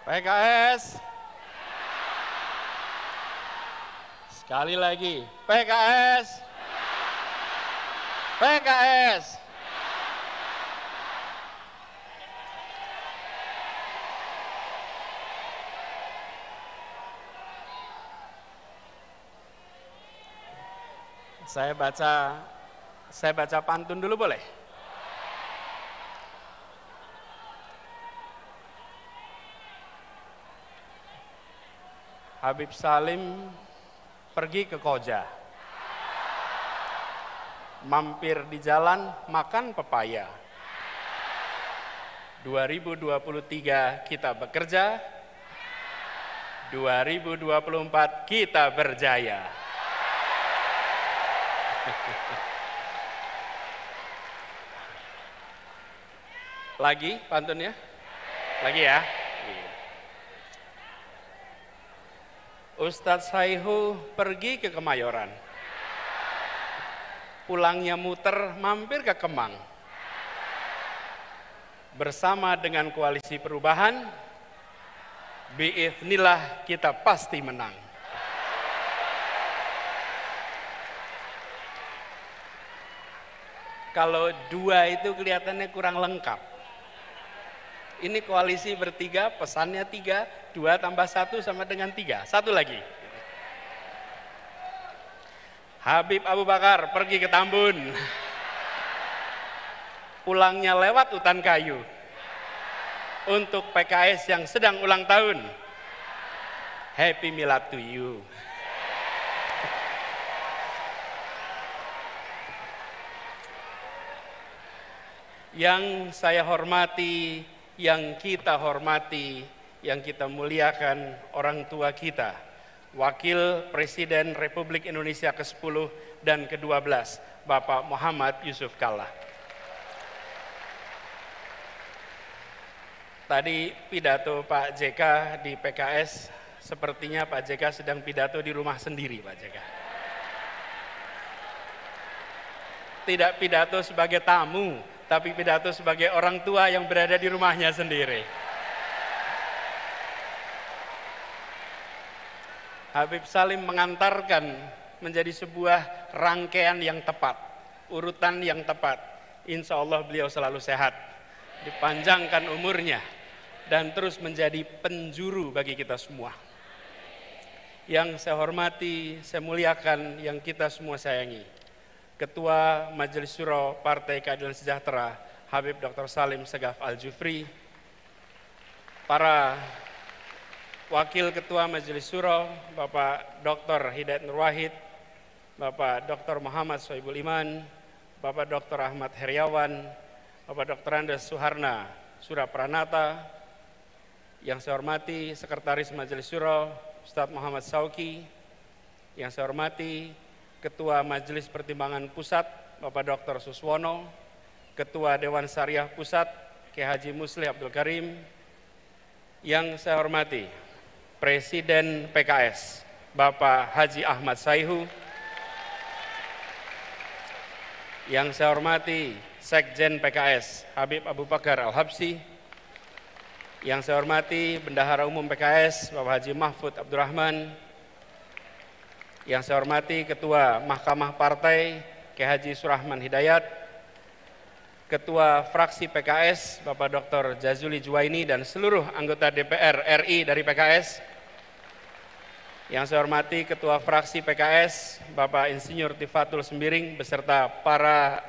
PKS. Sekali lagi, PKS. PKS. Saya baca pantun dulu boleh? Habib Salim pergi ke Koja, mampir di jalan makan pepaya. 2023 kita bekerja, 2024 kita berjaya. Lagi pantunnya? Lagi ya? Ustadz Saihu pergi ke Kemayoran. Pulangnya muter mampir ke Kemang. Bersama dengan koalisi perubahan, biiznillah kita pasti menang. Kalau dua itu kelihatannya kurang lengkap. Ini koalisi bertiga, pesannya 3, 2 tambah 1 sama dengan 3. Satu lagi. Habib Abu Bakar pergi ke Tambun. Pulangnya lewat hutan kayu. Untuk PKS yang sedang ulang tahun, Happy Milad to you. Yang saya hormati, yang kita hormati, yang kita muliakan orang tua kita, Wakil Presiden Republik Indonesia ke-10 dan ke-12, Bapak Muhammad Yusuf Kalla. Tadi pidato Pak JK di PKS, sepertinya Pak JK sedang pidato di rumah sendiri, Pak JK. Tidak pidato sebagai tamu, tapi pidato sebagai orang tua yang berada di rumahnya sendiri. Habib Salim mengantarkan menjadi sebuah rangkaian yang tepat, urutan yang tepat. Insya Allah beliau selalu sehat, dipanjangkan umurnya, dan terus menjadi penjuru bagi kita semua. Yang saya hormati, saya muliakan, yang kita semua sayangi, Ketua Majelis Syuro Partai Keadilan Sejahtera, Habib Dr. Salim Segaf Al-Jufri, para Wakil Ketua Majelis Syuro, Bapak Dr. Hidayat Nur Wahid, Bapak Dr. Muhammad Soebul Iman, Bapak Dr. Ahmad Heriawan, Bapak Dr. Andes Suharna Surapranata, yang saya hormati Sekretaris Majelis Syuro, Ustadz Muhammad Sauki, yang saya hormati Ketua Majelis Pertimbangan Pusat, Bapak Dr. Suswono, Ketua Dewan Syariah Pusat, Kiai Haji Musli Abdul Karim, yang saya hormati Presiden PKS, Bapak Haji Ahmad Saihu, yang saya hormati Sekjen PKS, Habib Abu Bakar Al-Habsyi, yang saya hormati Bendahara Umum PKS, Bapak Haji Mahfud Abdurrahman, yang saya hormati Ketua Mahkamah Partai, Kiai Haji Surahman Hidayat, Ketua Fraksi PKS, Bapak Dr. Jazuli Juwaini, dan seluruh anggota DPR RI dari PKS. Yang saya hormati Ketua Fraksi PKS, Bapak Insinyur Tifatul Sembiring, beserta para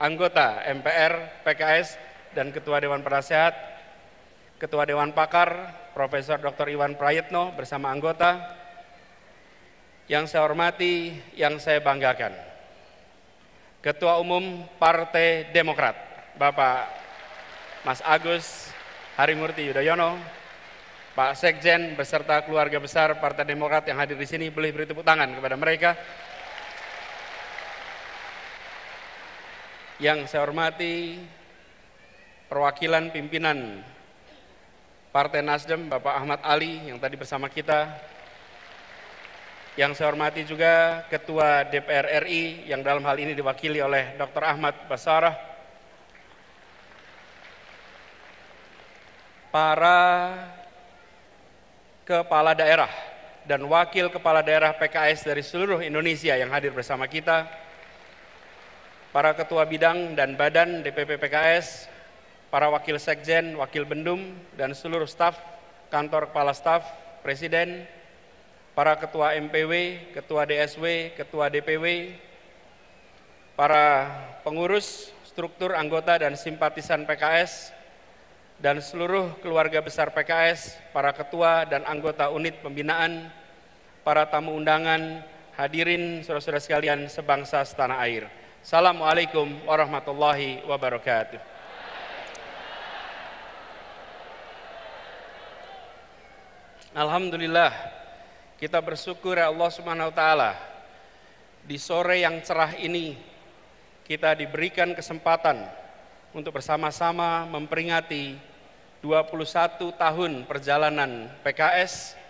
anggota MPR PKS dan Ketua Dewan Penasehat, Ketua Dewan Pakar, Profesor Dr. Iwan Prayitno bersama anggota. Yang saya hormati, yang saya banggakan, Ketua Umum Partai Demokrat, Bapak Mas Agus Harimurti Yudhoyono, Pak Sekjen beserta keluarga besar Partai Demokrat yang hadir di sini, boleh beri tepuk tangan kepada mereka. Yang saya hormati, perwakilan pimpinan Partai Nasdem, Bapak Ahmad Ali yang tadi bersama kita. Yang saya hormati juga Ketua DPR RI yang dalam hal ini diwakili oleh Dr. Ahmad Basarah, para kepala daerah dan wakil kepala daerah PKS dari seluruh Indonesia yang hadir bersama kita, para ketua bidang dan badan DPP PKS, para wakil sekjen, wakil bendum, dan seluruh staf, kantor kepala staf, presiden, para ketua MPW, ketua DSW, ketua DPW, para pengurus, struktur anggota dan simpatisan PKS, dan seluruh keluarga besar PKS, para ketua dan anggota unit pembinaan, para tamu undangan, hadirin saudara-saudara sekalian sebangsa setanah air. Assalamualaikum warahmatullahi wabarakatuh. Alhamdulillah, kita bersyukur ya Allah Subhanahu wa Ta'ala, di sore yang cerah ini kita diberikan kesempatan untuk bersama-sama memperingati 21 tahun perjalanan PKS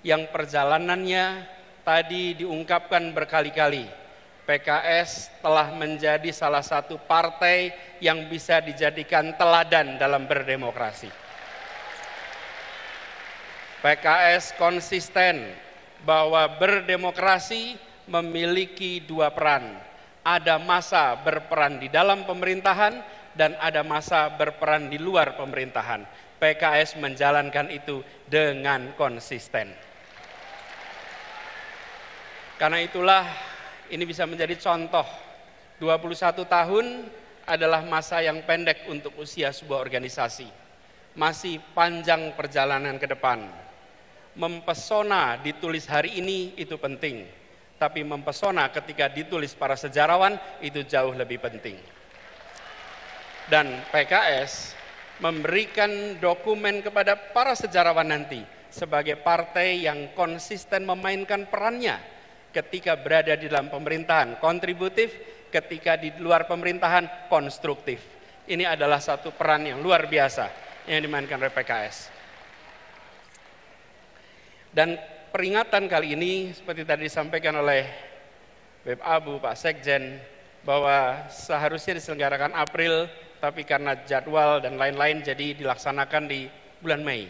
yang perjalanannya tadi diungkapkan berkali-kali. PKS telah menjadi salah satu partai yang bisa dijadikan teladan dalam berdemokrasi. PKS konsisten bahwa berdemokrasi memiliki dua peran. Ada masa berperan di dalam pemerintahan dan ada masa berperan di luar pemerintahan. PKS menjalankan itu dengan konsisten. Karena itulah ini bisa menjadi contoh. 21 tahun adalah masa yang pendek untuk usia sebuah organisasi. Masih panjang perjalanan ke depan. Mempesona ditulis hari ini itu penting. Tapi mempesona ketika ditulis para sejarawan itu jauh lebih penting. Dan PKS memberikan dokumen kepada para sejarawan nanti sebagai partai yang konsisten memainkan perannya ketika berada di dalam pemerintahan, kontributif, ketika di luar pemerintahan, konstruktif. Ini adalah satu peran yang luar biasa yang dimainkan oleh PKS. Dan peringatan kali ini seperti tadi disampaikan oleh Beb Abu, Pak Sekjen, bahwa seharusnya diselenggarakan April, tapi karena jadwal dan lain-lain jadi dilaksanakan di bulan Mei.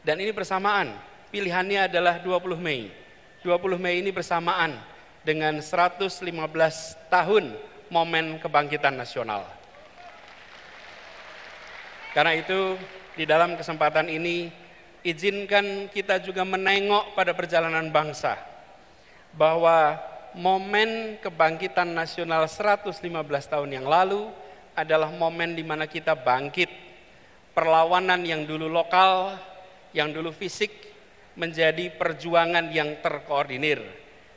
Dan ini bersamaan, pilihannya adalah 20 Mei. 20 Mei ini bersamaan dengan 115 tahun momen kebangkitan nasional. Karena itu di dalam kesempatan ini izinkan kita juga menengok pada perjalanan bangsa. Bahwa momen kebangkitan nasional 115 tahun yang lalu adalah momen di mana kita bangkit. Perlawanan yang dulu lokal, yang dulu fisik, menjadi perjuangan yang terkoordinir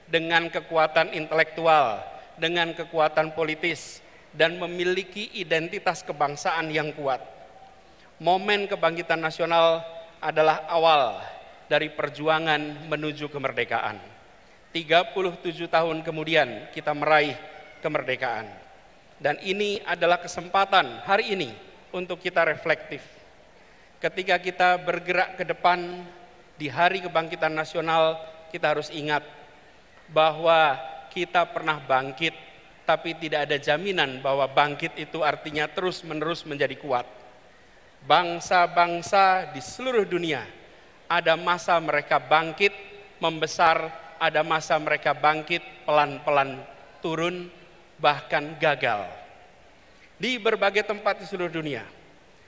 dengan kekuatan intelektual, dengan kekuatan politis, dan memiliki identitas kebangsaan yang kuat. Momen kebangkitan nasional adalah awal dari perjuangan menuju kemerdekaan. 37 tahun kemudian kita meraih kemerdekaan. Dan ini adalah kesempatan hari ini untuk kita reflektif. Ketika kita bergerak ke depan di hari kebangkitan nasional, kita harus ingat bahwa kita pernah bangkit, tapi tidak ada jaminan bahwa bangkit itu artinya terus-menerus menjadi kuat. Bangsa-bangsa di seluruh dunia, ada masa mereka bangkit, membesar, ada masa mereka bangkit, pelan-pelan turun, bahkan gagal di berbagai tempat di seluruh dunia.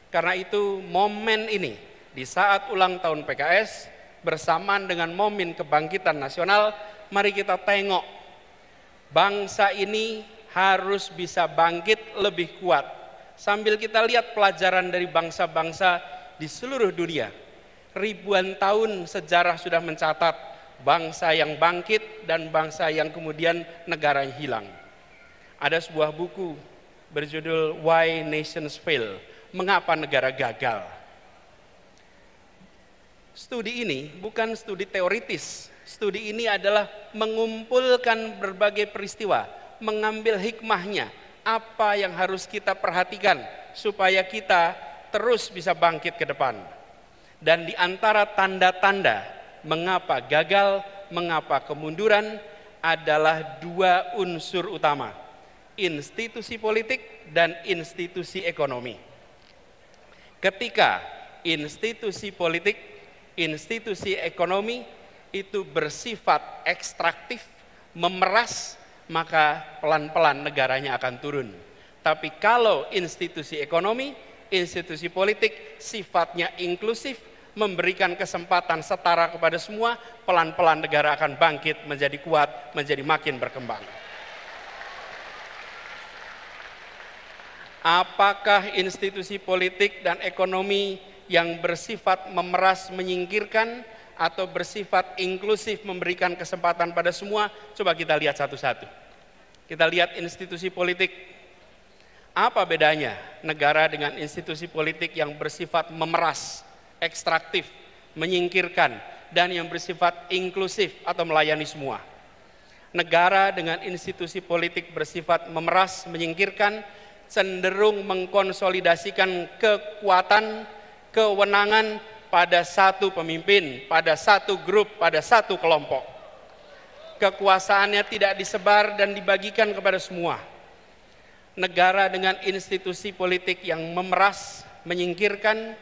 Karena itu momen ini di saat ulang tahun PKS bersamaan dengan momen kebangkitan nasional, mari kita tengok bangsa ini harus bisa bangkit lebih kuat sambil kita lihat pelajaran dari bangsa-bangsa di seluruh dunia. Ribuan tahun sejarah sudah mencatat bangsa yang bangkit dan bangsa yang kemudian negara yang hilang. Ada sebuah buku berjudul Why Nations Fail, Mengapa Negara Gagal. Studi ini bukan studi teoritis, studi ini adalah mengumpulkan berbagai peristiwa, mengambil hikmahnya, apa yang harus kita perhatikan supaya kita terus bisa bangkit ke depan. Dan di antara tanda-tanda mengapa gagal, mengapa kemunduran adalah dua unsur utama. Institusi politik dan institusi ekonomi. Ketika institusi politik institusi ekonomi itu bersifat ekstraktif, memeras, maka pelan-pelan negaranya akan turun. Tapi kalau institusi ekonomi, institusi politik sifatnya inklusif, memberikan kesempatan setara kepada semua, pelan-pelan negara akan bangkit menjadi kuat, menjadi makin berkembang. Apakah institusi politik dan ekonomi yang bersifat memeras menyingkirkan atau bersifat inklusif memberikan kesempatan pada semua? Coba kita lihat satu-satu. Kita lihat institusi politik. Apa bedanya negara dengan institusi politik yang bersifat memeras, ekstraktif, menyingkirkan, dan yang bersifat inklusif atau melayani semua? Negara dengan institusi politik bersifat memeras, menyingkirkan, cenderung mengkonsolidasikan kekuatan, kewenangan pada satu pemimpin, pada satu grup, pada satu kelompok. Kekuasaannya tidak disebar dan dibagikan kepada semua. Negara dengan institusi politik yang memeras, menyingkirkan,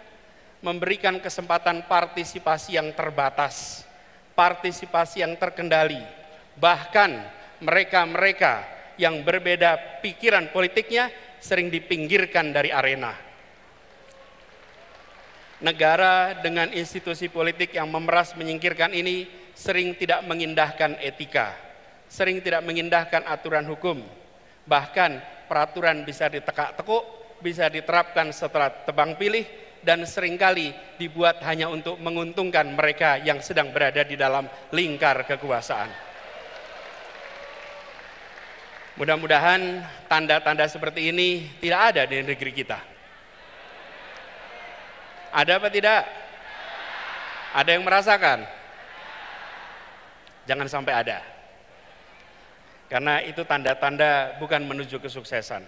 memberikan kesempatan partisipasi yang terbatas, partisipasi yang terkendali. Bahkan mereka-mereka yang berbeda pikiran politiknya sering dipinggirkan dari arena. Negara dengan institusi politik yang memeras menyingkirkan ini sering tidak mengindahkan etika, sering tidak mengindahkan aturan hukum. Bahkan peraturan bisa ditekak-tekuk, bisa diterapkan setelah tebang pilih, dan seringkali dibuat hanya untuk menguntungkan mereka yang sedang berada di dalam lingkar kekuasaan. Mudah-mudahan tanda-tanda seperti ini tidak ada di negeri kita. Ada apa tidak? Ada yang merasakan? Jangan sampai ada. Karena itu tanda-tanda bukan menuju kesuksesan.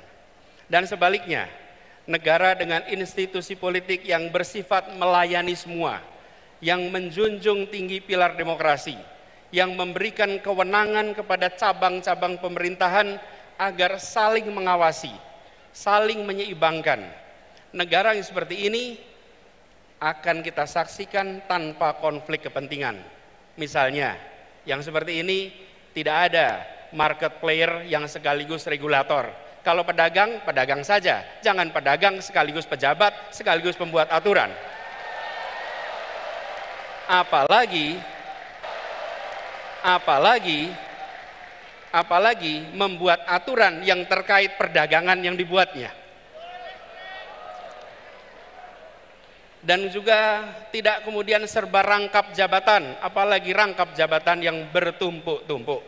Dan sebaliknya, negara dengan institusi politik yang bersifat melayani semua, yang menjunjung tinggi pilar demokrasi, yang memberikan kewenangan kepada cabang-cabang pemerintahan agar saling mengawasi, saling menyeimbangkan. Negara yang seperti ini akan kita saksikan tanpa konflik kepentingan. Misalnya, yang seperti ini tidak ada market player yang sekaligus regulator. Kalau pedagang, pedagang saja. Jangan pedagang sekaligus pejabat, sekaligus pembuat aturan. Apalagi membuat aturan yang terkait perdagangan yang dibuatnya. Dan juga tidak kemudian serba rangkap jabatan, apalagi rangkap jabatan yang bertumpuk-tumpuk.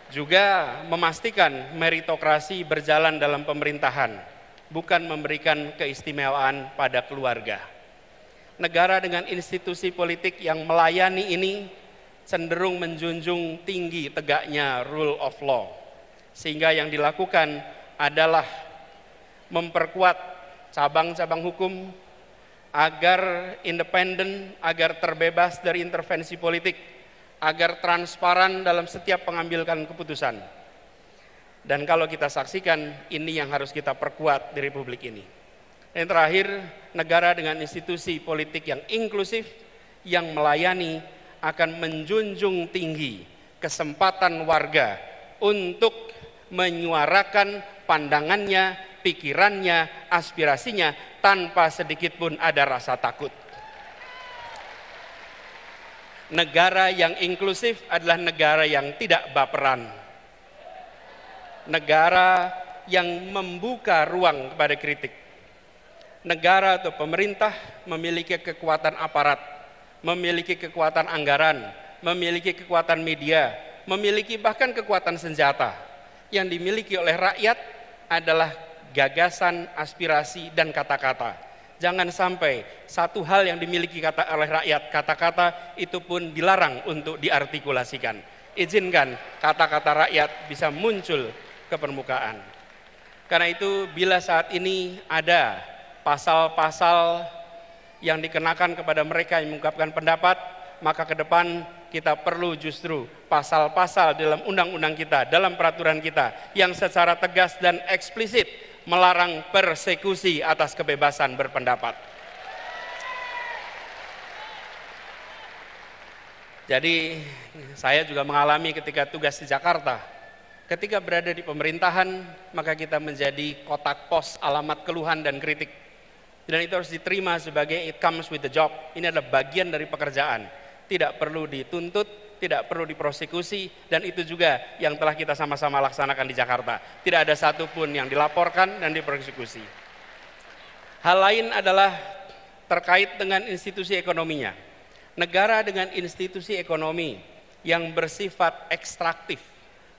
Juga memastikan meritokrasi berjalan dalam pemerintahan, bukan memberikan keistimewaan pada keluarga. Negara dengan institusi politik yang melayani ini cenderung menjunjung tinggi tegaknya rule of law. Sehingga yang dilakukan adalah memperkuat cabang-cabang hukum agar independen, agar terbebas dari intervensi politik, agar transparan dalam setiap pengambilan keputusan. Dan kalau kita saksikan, ini yang harus kita perkuat di Republik ini. Yang terakhir, negara dengan institusi politik yang inklusif, yang melayani, akan menjunjung tinggi kesempatan warga untuk menyuarakan pandangannya, pikirannya, aspirasinya, tanpa sedikit pun ada rasa takut. Negara yang inklusif adalah negara yang tidak baperan. Negara yang membuka ruang kepada kritik. Negara atau pemerintah memiliki kekuatan aparat, memiliki kekuatan anggaran, memiliki kekuatan media, memiliki bahkan kekuatan senjata. Yang dimiliki oleh rakyat adalah gagasan, aspirasi, dan kata-kata. Jangan sampai satu hal yang dimiliki oleh rakyat, kata-kata, itu pun dilarang untuk diartikulasikan. Izinkan kata-kata rakyat bisa muncul ke permukaan. Karena itu bila saat ini ada pasal-pasal yang dikenakan kepada mereka yang mengungkapkan pendapat, maka ke depan kita perlu justru pasal-pasal dalam undang-undang kita, dalam peraturan kita yang secara tegas dan eksplisit melarang persekusi atas kebebasan berpendapat. Jadi saya juga mengalami ketika tugas di Jakarta. Ketika berada di pemerintahan, maka kita menjadi kotak pos alamat keluhan dan kritik. Dan itu harus diterima sebagai it comes with the job. Ini adalah bagian dari pekerjaan. Tidak perlu dituntut, tidak perlu diprosekusi, dan itu juga yang telah kita sama-sama laksanakan di Jakarta. Tidak ada satupun yang dilaporkan dan diprosekusi. Hal lain adalah terkait dengan institusi ekonominya. Negara dengan institusi ekonomi yang bersifat ekstraktif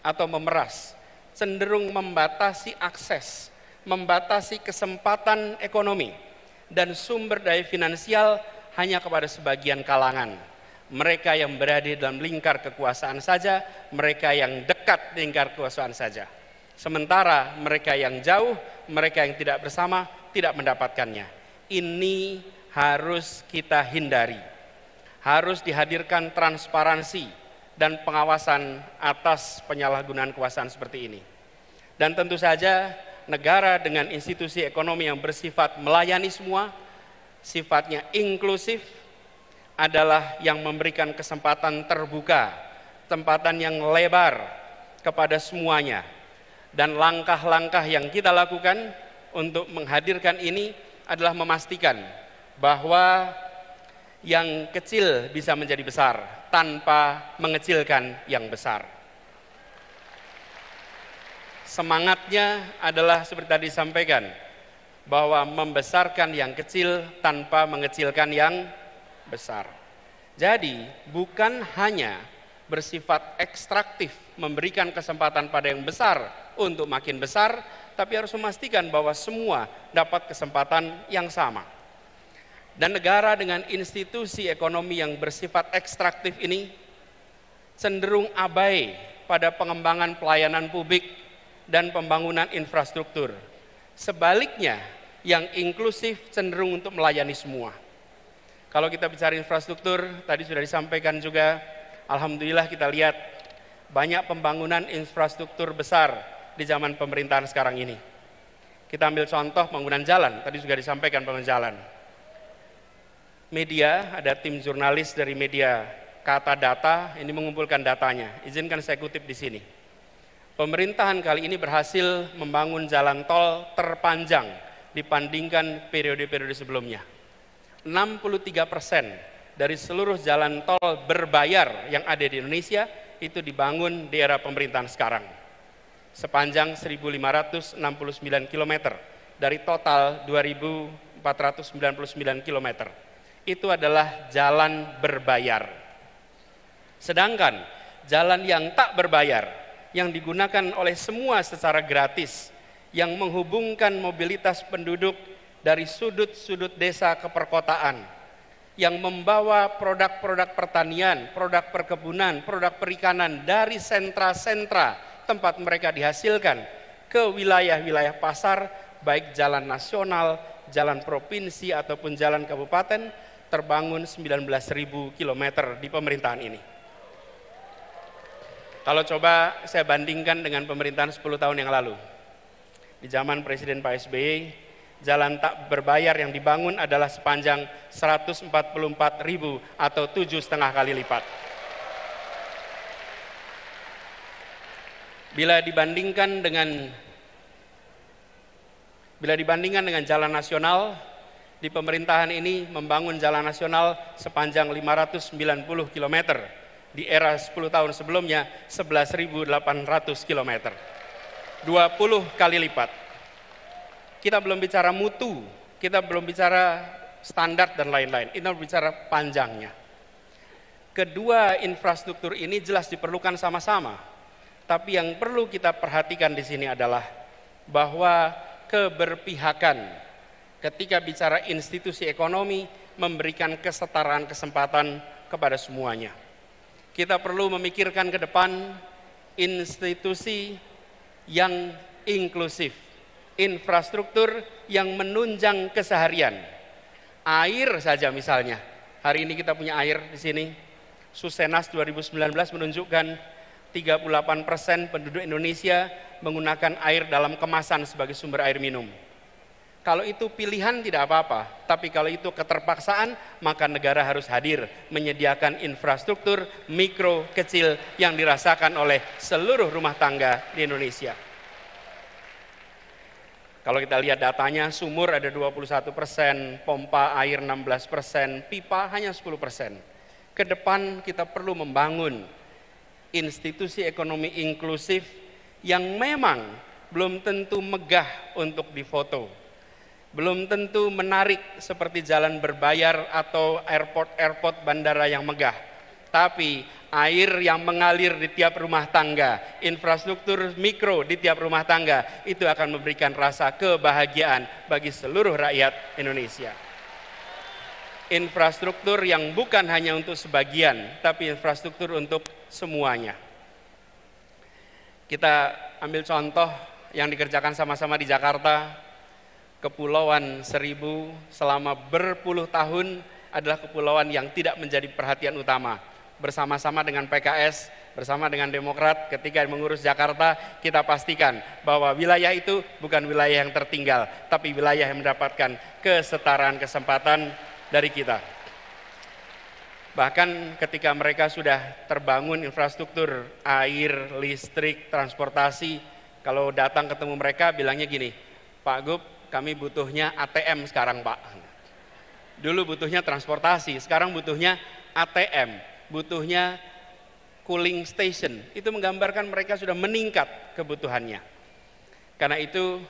atau memeras, cenderung membatasi akses, membatasi kesempatan ekonomi dan sumber daya finansial hanya kepada sebagian kalangan. Mereka yang berada dalam lingkar kekuasaan saja, mereka yang dekat lingkar kekuasaan saja. Sementara mereka yang jauh, mereka yang tidak bersama, tidak mendapatkannya. Ini harus kita hindari. Harus dihadirkan transparansi dan pengawasan atas penyalahgunaan kekuasaan seperti ini. Dan tentu saja negara dengan institusi ekonomi yang bersifat melayani semua, sifatnya inklusif, adalah yang memberikan kesempatan terbuka, kesempatan yang lebar kepada semuanya. Dan langkah-langkah yang kita lakukan untuk menghadirkan ini adalah memastikan bahwa yang kecil bisa menjadi besar tanpa mengecilkan yang besar. Semangatnya adalah seperti tadi disampaikan, bahwa membesarkan yang kecil tanpa mengecilkan yang besar. Jadi bukan hanya bersifat ekstraktif, memberikan kesempatan pada yang besar untuk makin besar, tapi harus memastikan bahwa semua dapat kesempatan yang sama. Dan negara dengan institusi ekonomi yang bersifat ekstraktif ini cenderung abai pada pengembangan pelayanan publik dan pembangunan infrastruktur. Sebaliknya, yang inklusif cenderung untuk melayani semua. Kalau kita bicara infrastruktur, tadi sudah disampaikan juga, alhamdulillah kita lihat banyak pembangunan infrastruktur besar di zaman pemerintahan sekarang ini. Kita ambil contoh pembangunan jalan, tadi juga disampaikan pembangunan jalan. Media, ada tim jurnalis dari media Kata Data, ini mengumpulkan datanya. Izinkan saya kutip di sini. Pemerintahan kali ini berhasil membangun jalan tol terpanjang dibandingkan periode-periode sebelumnya. 63% dari seluruh jalan tol berbayar yang ada di Indonesia itu dibangun di era pemerintahan sekarang. Sepanjang 1.569 km dari total 2.499 km. Itu adalah jalan berbayar. Sedangkan jalan yang tak berbayar, yang digunakan oleh semua secara gratis, yang menghubungkan mobilitas penduduk dari sudut-sudut desa ke perkotaan, yang membawa produk-produk pertanian, produk perkebunan, produk perikanan dari sentra-sentra tempat mereka dihasilkan ke wilayah-wilayah pasar, baik jalan nasional, jalan provinsi ataupun jalan kabupaten, terbangun 19.000 km di pemerintahan ini. Kalau coba saya bandingkan dengan pemerintahan 10 tahun yang lalu. Di zaman Presiden Pak SBY, jalan tak berbayar yang dibangun adalah sepanjang 144.000 atau 7,5 kali lipat. Bila dibandingkan dengan jalan nasional, di pemerintahan ini membangun jalan nasional sepanjang 590 km. Di era 10 tahun sebelumnya 11.800 km. 20 kali lipat. Kita belum bicara mutu, kita belum bicara standar dan lain-lain. Kita bicara panjangnya. Kedua infrastruktur ini jelas diperlukan sama-sama. Tapi yang perlu kita perhatikan di sini adalah bahwa keberpihakan ketika bicara institusi ekonomi memberikan kesetaraan kesempatan kepada semuanya. Kita perlu memikirkan ke depan institusi yang inklusif, infrastruktur yang menunjang keseharian. Air saja misalnya, hari ini kita punya air di sini. Susenas 2019 menunjukkan 38% penduduk Indonesia menggunakan air dalam kemasan sebagai sumber air minum. Kalau itu pilihan tidak apa-apa, tapi kalau itu keterpaksaan, maka negara harus hadir menyediakan infrastruktur mikro kecil yang dirasakan oleh seluruh rumah tangga di Indonesia. Kalau kita lihat datanya, sumur ada 21%, pompa air 16%, pipa hanya 10%. Ke depan kita perlu membangun institusi ekonomi inklusif yang memang belum tentu megah untuk difoto, belum tentu menarik seperti jalan berbayar atau airport bandara yang megah, tapi air yang mengalir di tiap rumah tangga, infrastruktur mikro di tiap rumah tangga, itu akan memberikan rasa kebahagiaan bagi seluruh rakyat Indonesia. Infrastruktur yang bukan hanya untuk sebagian, tapi infrastruktur untuk semuanya. Kita ambil contoh yang dikerjakan sama-sama di Jakarta. Kepulauan Seribu selama berpuluh tahun adalah kepulauan yang tidak menjadi perhatian utama. Bersama-sama dengan PKS, bersama dengan Demokrat, ketika mengurus Jakarta, kita pastikan bahwa wilayah itu bukan wilayah yang tertinggal, tapi wilayah yang mendapatkan kesetaraan kesempatan dari kita. Bahkan ketika mereka sudah terbangun infrastruktur air, listrik, transportasi, kalau datang ketemu mereka bilangnya gini, Pak Gub, kami butuhnya ATM sekarang Pak. Dulu butuhnya transportasi, sekarang butuhnya ATM, butuhnya cooling station. Itu menggambarkan mereka sudah meningkat kebutuhannya. Karena itu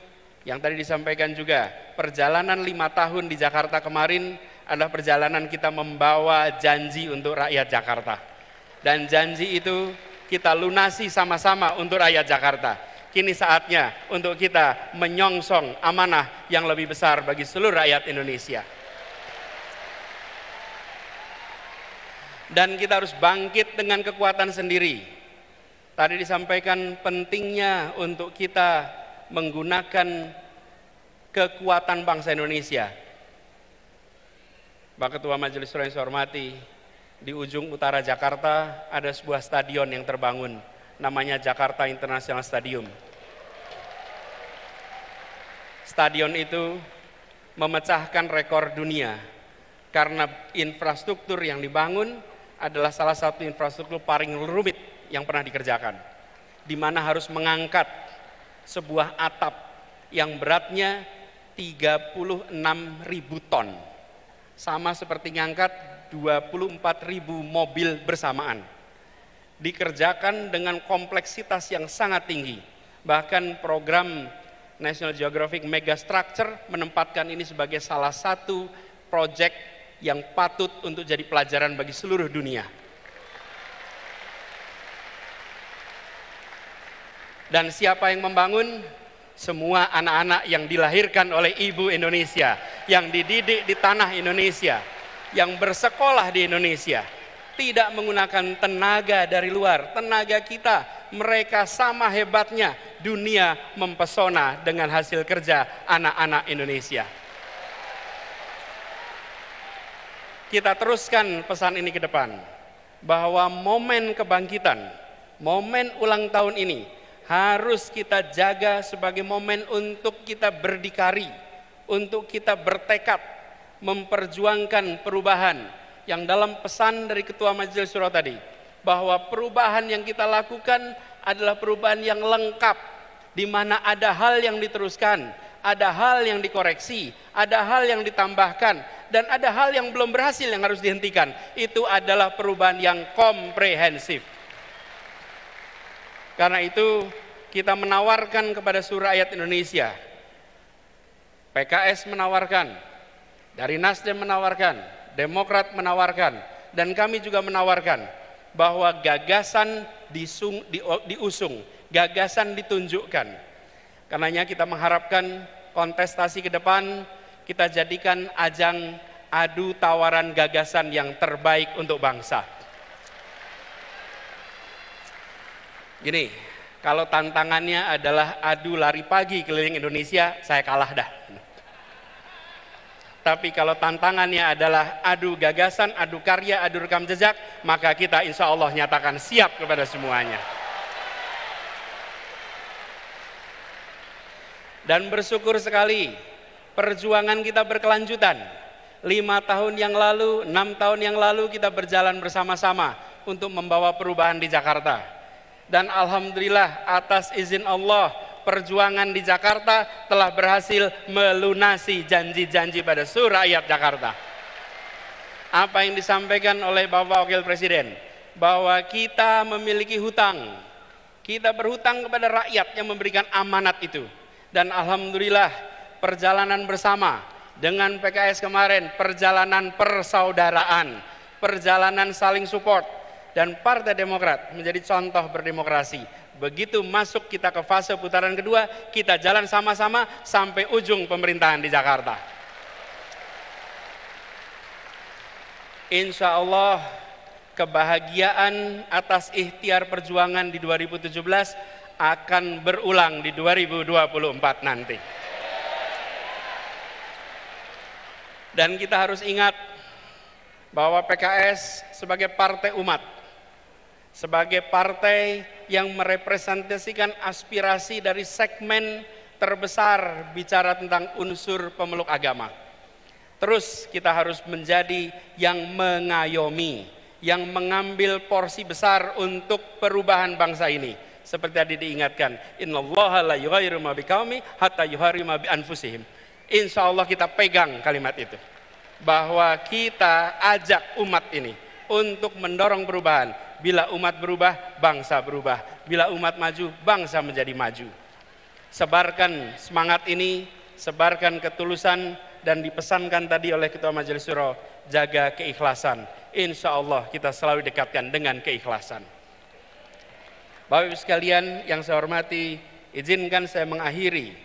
yang tadi disampaikan juga, perjalanan 5 tahun di Jakarta kemarin adalah perjalanan kita membawa janji untuk rakyat Jakarta. Dan janji itu kita lunasi sama-sama untuk rakyat Jakarta. Kini saatnya untuk kita menyongsong amanah yang lebih besar bagi seluruh rakyat Indonesia. Dan kita harus bangkit dengan kekuatan sendiri. Tadi disampaikan pentingnya untuk kita menggunakan kekuatan bangsa Indonesia. Pak Ketua Majelis Suro yang saya hormati, di ujung utara Jakarta ada sebuah stadion yang terbangun, namanya Jakarta International Stadium. Stadion itu memecahkan rekor dunia karena infrastruktur yang dibangun adalah salah satu infrastruktur paling rumit yang pernah dikerjakan, di mana harus mengangkat sebuah atap yang beratnya 36.000 ton, sama seperti ngangkat 24.000 mobil bersamaan. Dikerjakan dengan kompleksitas yang sangat tinggi. Bahkan program National Geographic Megastructure menempatkan ini sebagai salah satu proyek yang patut untuk jadi pelajaran bagi seluruh dunia. Dan siapa yang membangun? Semua anak-anak yang dilahirkan oleh ibu Indonesia, yang dididik di tanah Indonesia, yang bersekolah di Indonesia, tidak menggunakan tenaga dari luar, tenaga kita. Mereka sama hebatnya, dunia mempesona dengan hasil kerja anak-anak Indonesia. Kita teruskan pesan ini ke depan, bahwa momen kebangkitan, momen ulang tahun ini harus kita jaga sebagai momen untuk kita berdikari, untuk kita bertekad memperjuangkan perubahan yang dalam pesan dari Ketua Majelis Suro tadi, bahwa perubahan yang kita lakukan adalah perubahan yang lengkap, di mana ada hal yang diteruskan, ada hal yang dikoreksi, ada hal yang ditambahkan, dan ada hal yang belum berhasil yang harus dihentikan. Itu adalah perubahan yang komprehensif. Karena itu kita menawarkan kepada seluruh rakyat Indonesia, PKS menawarkan, dari Nasdem menawarkan, Demokrat menawarkan, dan kami juga menawarkan bahwa gagasan diusung, gagasan ditunjukkan. Karenanya kita mengharapkan kontestasi ke depan kita jadikan ajang adu tawaran gagasan yang terbaik untuk bangsa. Gini, kalau tantangannya adalah adu lari pagi keliling Indonesia, saya kalah dah. Tapi kalau tantangannya adalah adu gagasan, adu karya, adu rekam jejak, maka kita insya Allah nyatakan siap kepada semuanya. Dan bersyukur sekali Perjuangan kita berkelanjutan. 5 tahun yang lalu, 6 tahun yang lalu kita berjalan bersama-sama untuk membawa perubahan di Jakarta. Dan alhamdulillah atas izin Allah, perjuangan di Jakarta telah berhasil melunasi janji-janji pada seluruh rakyat Jakarta. Apa yang disampaikan oleh Bapak Wakil Presiden, bahwa kita memiliki hutang. Kita berhutang kepada rakyat yang memberikan amanat itu. Dan alhamdulillah perjalanan bersama dengan PKS kemarin, perjalanan persaudaraan, perjalanan saling support, dan Partai Demokrat menjadi contoh berdemokrasi. Begitu masuk kita ke fase putaran kedua, kita jalan sama-sama sampai ujung pemerintahan di Jakarta. Insya Allah kebahagiaan atas ikhtiar perjuangan di 2017 akan berulang di 2024 nanti. Dan kita harus ingat bahwa PKS sebagai partai umat, sebagai partai yang merepresentasikan aspirasi dari segmen terbesar bicara tentang unsur pemeluk agama. Terus kita harus menjadi yang mengayomi, yang mengambil porsi besar untuk perubahan bangsa ini. Seperti tadi diingatkan, innallaha la yughayyiru ma biqaumin hatta yughayyiru ma bi anfusihim. Insya Allah kita pegang kalimat itu, bahwa kita ajak umat ini untuk mendorong perubahan. Bila umat berubah, bangsa berubah. Bila umat maju, bangsa menjadi maju. Sebarkan semangat ini, sebarkan ketulusan, dan dipesankan tadi oleh Ketua Majelis Syuro, jaga keikhlasan. Insya Allah kita selalu dekatkan dengan keikhlasan. Bapak Ibu sekalian yang saya hormati, izinkan saya mengakhiri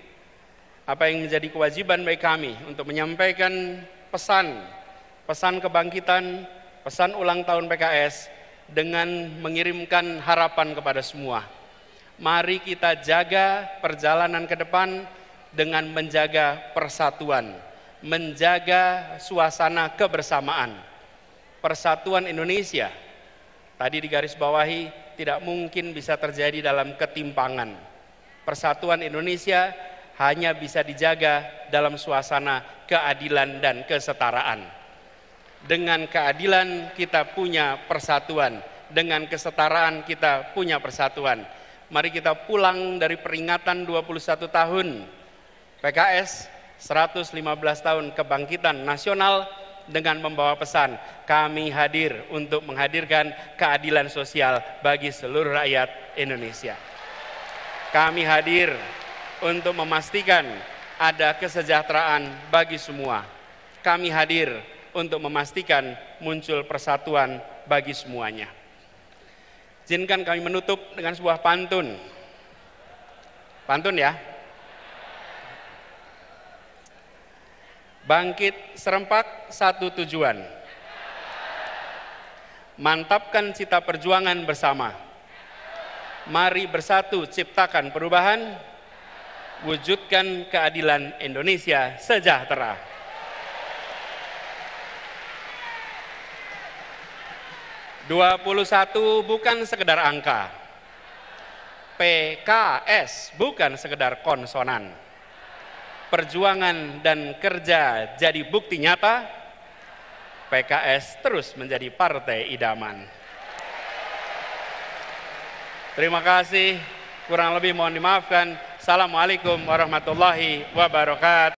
apa yang menjadi kewajiban bagi kami untuk menyampaikan pesan kebangkitan, pesan ulang tahun PKS dengan mengirimkan harapan kepada semua. Mari kita jaga perjalanan ke depan dengan menjaga persatuan, menjaga suasana kebersamaan. Persatuan Indonesia, tadi digarisbawahi, tidak mungkin bisa terjadi dalam ketimpangan. Persatuan Indonesia hanya bisa dijaga dalam suasana keadilan dan kesetaraan. Dengan keadilan kita punya persatuan, dengan kesetaraan kita punya persatuan. Mari kita pulang dari peringatan 21 tahun PKS, 115 tahun kebangkitan nasional, dengan membawa pesan, kami hadir untuk menghadirkan keadilan sosial bagi seluruh rakyat Indonesia. Kami hadir untuk memastikan ada kesejahteraan bagi semua. Kami hadir untuk memastikan muncul persatuan bagi semuanya. Izinkan kami menutup dengan sebuah pantun. Pantun ya. Bangkit serempak satu tujuan. Mantapkan cita perjuangan bersama. Mari bersatu ciptakan perubahan. Wujudkan keadilan Indonesia sejahtera. (21) bukan sekedar angka. PKS bukan sekedar konsonan. Perjuangan dan kerja jadi bukti nyata. PKS terus menjadi partai idaman. Terima kasih, kurang lebih mohon dimaafkan. Assalamualaikum warahmatullahi wabarakatuh.